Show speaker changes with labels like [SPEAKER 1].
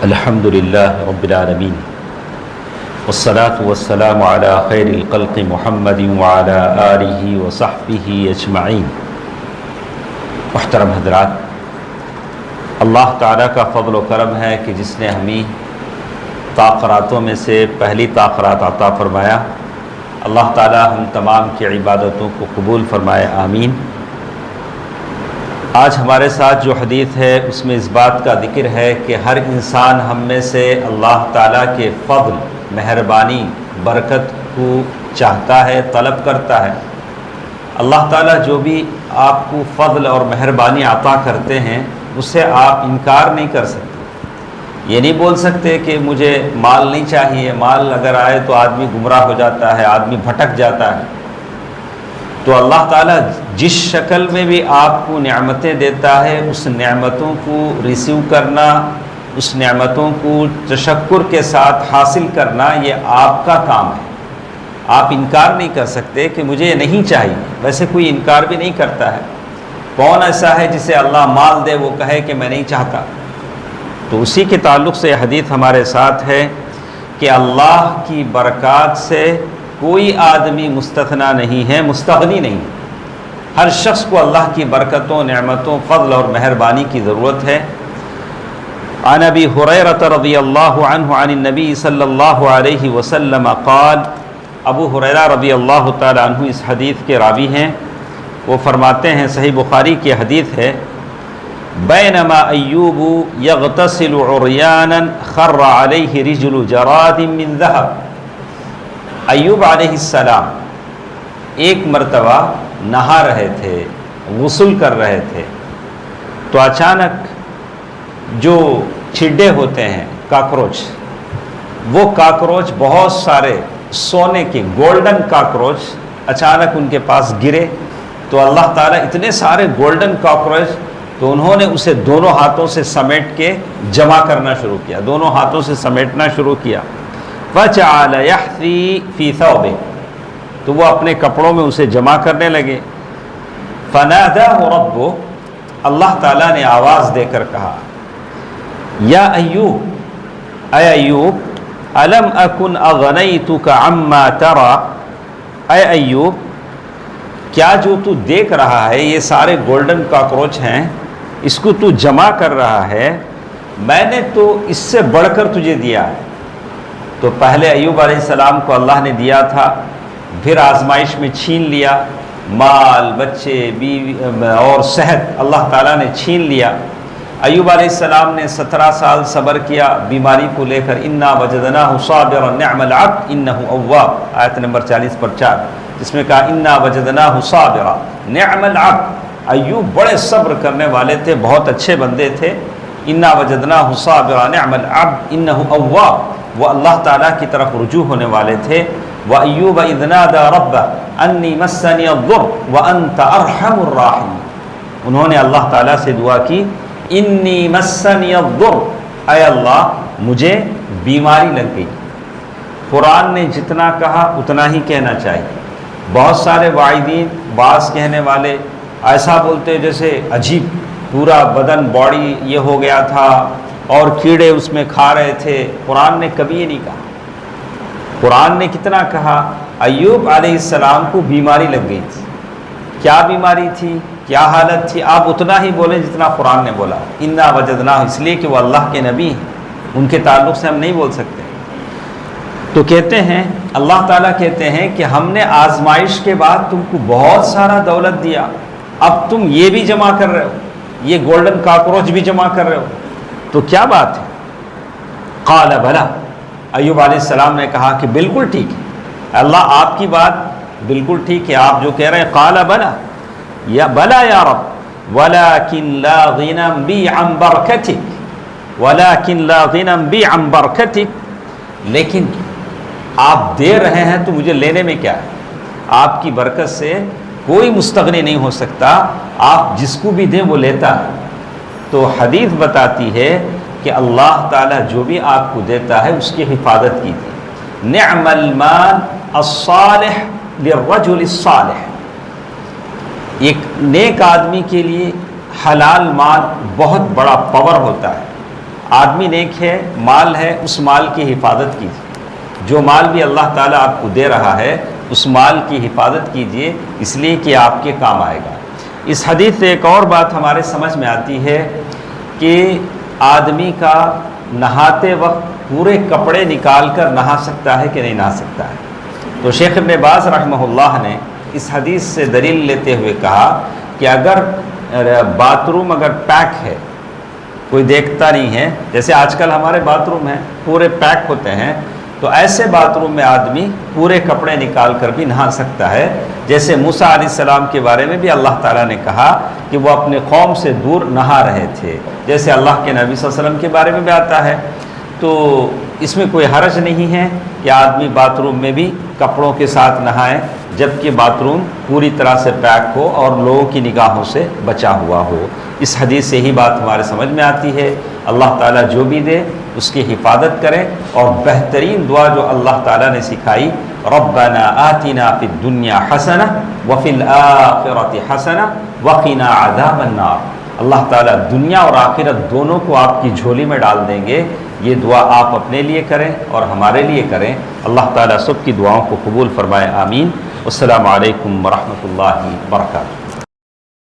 [SPEAKER 1] الحمد للہ رب العالمین والصلاة والسلام علی خیر الخلق محمد وعلی آلہ وصحبہ اجمعین۔ محترم حضرات، اللہ تعالیٰ کا فضل و کرم ہے کہ جس نے ہمیں تاخراتوں میں سے پہلی تاخرات عطا فرمایا۔ اللہ تعالیٰ ہم تمام کی عبادتوں کو قبول فرمائے، آمین۔ آج ہمارے ساتھ جو حدیث ہے اس میں اس بات کا ذکر ہے کہ ہر انسان ہم میں سے اللہ تعالیٰ کے فضل، مہربانی، برکت کو چاہتا ہے، طلب کرتا ہے۔ اللہ تعالیٰ جو بھی آپ کو فضل اور مہربانی عطا کرتے ہیں اس سے آپ انکار نہیں کر سکتے۔ یہ نہیں بول سکتے کہ مجھے مال نہیں چاہیے، مال اگر آئے تو آدمی گمراہ ہو جاتا ہے، آدمی بھٹک جاتا ہے۔ تو اللہ تعالیٰ جس شکل میں بھی آپ کو نعمتیں دیتا ہے اس نعمتوں کو ریسیو کرنا، اس نعمتوں کو تشکر کے ساتھ حاصل کرنا، یہ آپ کا کام ہے۔ آپ انکار نہیں کر سکتے کہ مجھے یہ نہیں چاہیے۔ ویسے کوئی انکار بھی نہیں کرتا ہے۔ کون ایسا ہے جسے اللہ مال دے وہ کہے کہ میں نہیں چاہتا؟ تو اسی کے تعلق سے حدیث ہمارے ساتھ ہے کہ اللہ کی برکات سے کوئی آدمی مستثنیٰ نہیں ہے، مستغنی نہیں۔ ہر شخص کو اللہ کی برکتوں، نعمتوں، فضل اور مہربانی کی ضرورت ہے۔ عن ابی ہریرہ رضی اللہ عنہ عن النبی صلی اللہ علیہ وسلم قال، ابو ہریرہ رضی اللہ تعالی عنہ اس حدیث کے راوی ہیں۔ وہ فرماتے ہیں، صحیح بخاری کی حدیث ہے، بینما ایوب یغتسل عریانا خر علیہ رجل جراد من ذہب۔ ایوب علیہ السلام ایک مرتبہ نہا رہے تھے، غسل کر رہے تھے، تو اچانک جو چھڈے ہوتے ہیں کاکروچ، وہ کاکروچ بہت سارے سونے کے گولڈن کاکروچ اچانک ان کے پاس گرے۔ تو اللہ تعالیٰ اتنے سارے گولڈن کاکروچ، تو انہوں نے اسے دونوں ہاتھوں سے سمیٹ کے جمع کرنا شروع کیا، دونوں ہاتھوں سے سمیٹنا شروع کیا۔ فَجَعَلَ يَحْثِي فِي ثَوْبِهِ، تو وہ اپنے کپڑوں میں اسے جمع کرنے لگے۔ فَنَادَاهُ رَبُّهُ، اللہ تعالیٰ نے آواز دے کر کہا، یا ایوب، اے ایوب، أَلَمْ أَكُنْ أَغْنَيْتُكَ عَمَّا تَرَى، اے ایوب، کیا جو تو دیکھ رہا ہے یہ سارے گولڈن کاکروچ ہیں، اس کو تو جمع کر رہا ہے، میں نے تو اس سے بڑھ کر تجھے دیا ہے۔ تو پہلے ایوب علیہ السلام کو اللہ نے دیا تھا، پھر آزمائش میں چھین لیا، مال، بچے، بیوی اور صحت اللہ تعالیٰ نے چھین لیا۔ ایوب علیہ السلام نے 17 سال صبر کیا بیماری کو لے کر۔ انا وجدناہ صابرا نعم العبد انہ اواب، آیت نمبر 40 پر 4، جس میں کہا انا وجدناہ صابرا نعم العبد، ایوب بڑے صبر کرنے والے تھے، بہت اچھے بندے تھے۔ انا وجدناہ صابرا نعم العبد انہ اواب، وہ اللہ تعالیٰ کی طرف رجوع ہونے والے تھے۔ وَأَيُّوبَ إِذْ نَادَى رَبَّهُ أَنِّي مَسَّنِيَ الضُّرُّ وَأَنْتَ أَرْحَمُ الرَّاحِمِينَ، انہوں نے اللہ تعالیٰ سے دعا کی، انی مسنی الضر، اے اللہ مجھے بیماری لگ گئی۔ قرآن نے جتنا کہا اتنا ہی کہنا چاہیے۔ بہت سارے واعظین، بعض کہنے والے ایسا بولتے جیسے عجیب، پورا بدن باڈی یہ ہو گیا تھا اور کیڑے اس میں کھا رہے تھے۔ قرآن نے کبھی یہ نہیں کہا۔ قرآن نے کتنا کہا، ایوب علیہ السلام کو بیماری لگ گئی تھی۔ کیا بیماری تھی، کیا حالت تھی، آپ اتنا ہی بولیں جتنا قرآن نے بولا۔ انا وجدناہ، اس لیے کہ وہ اللہ کے نبی ہیں، ان کے تعلق سے ہم نہیں بول سکتے۔ تو کہتے ہیں، اللہ تعالیٰ کہتے ہیں کہ ہم نے آزمائش کے بعد تم کو بہت سارا دولت دیا، اب تم یہ بھی جمع کر رہے ہو، یہ گولڈن کاکروچ بھی جمع کر رہے ہو، تو کیا بات ہے؟ قال بلا، ایوب علیہ السلام نے کہا کہ بالکل ٹھیک ہے اللہ، آپ کی بات بالکل ٹھیک ہے، آپ جو کہہ رہے ہیں۔ قال بلا، یا بلا یا رب، ولكن لا غنى بي عن بركتك، ولكن لا غنى بي عن بركتك، لیکن آپ دے رہے ہیں تو مجھے لینے میں کیا ہے؟ آپ کی برکت سے کوئی مستغنی نہیں ہو سکتا، آپ جس کو بھی دیں وہ لیتا ہے۔ تو حدیث بتاتی ہے کہ اللہ تعالیٰ جو بھی آپ کو دیتا ہے اس کی حفاظت کیجیے۔ نعم المال الصالح للرجل الصالح، ایک نیک آدمی کے لیے حلال مال بہت بڑا پاور ہوتا ہے۔ آدمی نیک ہے، مال ہے، اس مال کی حفاظت کیجیے۔ جو مال بھی اللہ تعالیٰ آپ کو دے رہا ہے اس مال کی حفاظت کیجیے، اس لیے کہ آپ کے کام آئے گا۔ اس حدیث سے ایک اور بات ہمارے سمجھ میں آتی ہے کہ آدمی کا نہاتے وقت پورے کپڑے نکال کر نہا سکتا ہے کہ نہیں نہا سکتا ہے۔ تو شیخ ابن باز رحمہ اللہ نے اس حدیث سے دلیل لیتے ہوئے کہا کہ اگر باتھ روم اگر پیک ہے، کوئی دیکھتا نہیں ہے، جیسے آج کل ہمارے باتھ روم ہیں پورے پیک ہوتے ہیں، تو ایسے باتھ روم میں آدمی پورے کپڑے نکال کر بھی نہا سکتا ہے۔ جیسے موسیٰ علیہ السلام کے بارے میں بھی اللہ تعالیٰ نے کہا کہ وہ اپنے قوم سے دور نہا رہے تھے، جیسے اللہ کے نبی صلی اللہ علیہ وسلم کے بارے میں بھی آتا ہے۔ تو اس میں کوئی حرج نہیں ہے کہ آدمی باتھ روم میں بھی کپڑوں کے ساتھ نہائے، جبکہ باتھ روم پوری طرح سے پیک ہو اور لوگوں کی نگاہوں سے بچا ہوا ہو۔ اس حدیث سے ہی بات ہمارے سمجھ میں آتی ہے۔ اللہ تعالیٰ جو بھی دے اس کی حفاظت کریں، اور بہترین دعا جو اللہ تعالیٰ نے سکھائی، ربنا آتنا فی الدنیا حسنہ وفی الآخرۃ حسنہ وقنا عذاب النار۔ اللہ تعالیٰ دنیا اور آخرت دونوں کو آپ کی جھولی میں ڈال دیں گے۔ یہ دعا آپ اپنے لیے کریں اور ہمارے لیے کریں۔ اللہ تعالیٰ سب کی دعاؤں کو قبول فرمائے، آمین۔ السلام علیکم ورحمۃ اللہ وبرکاتہ۔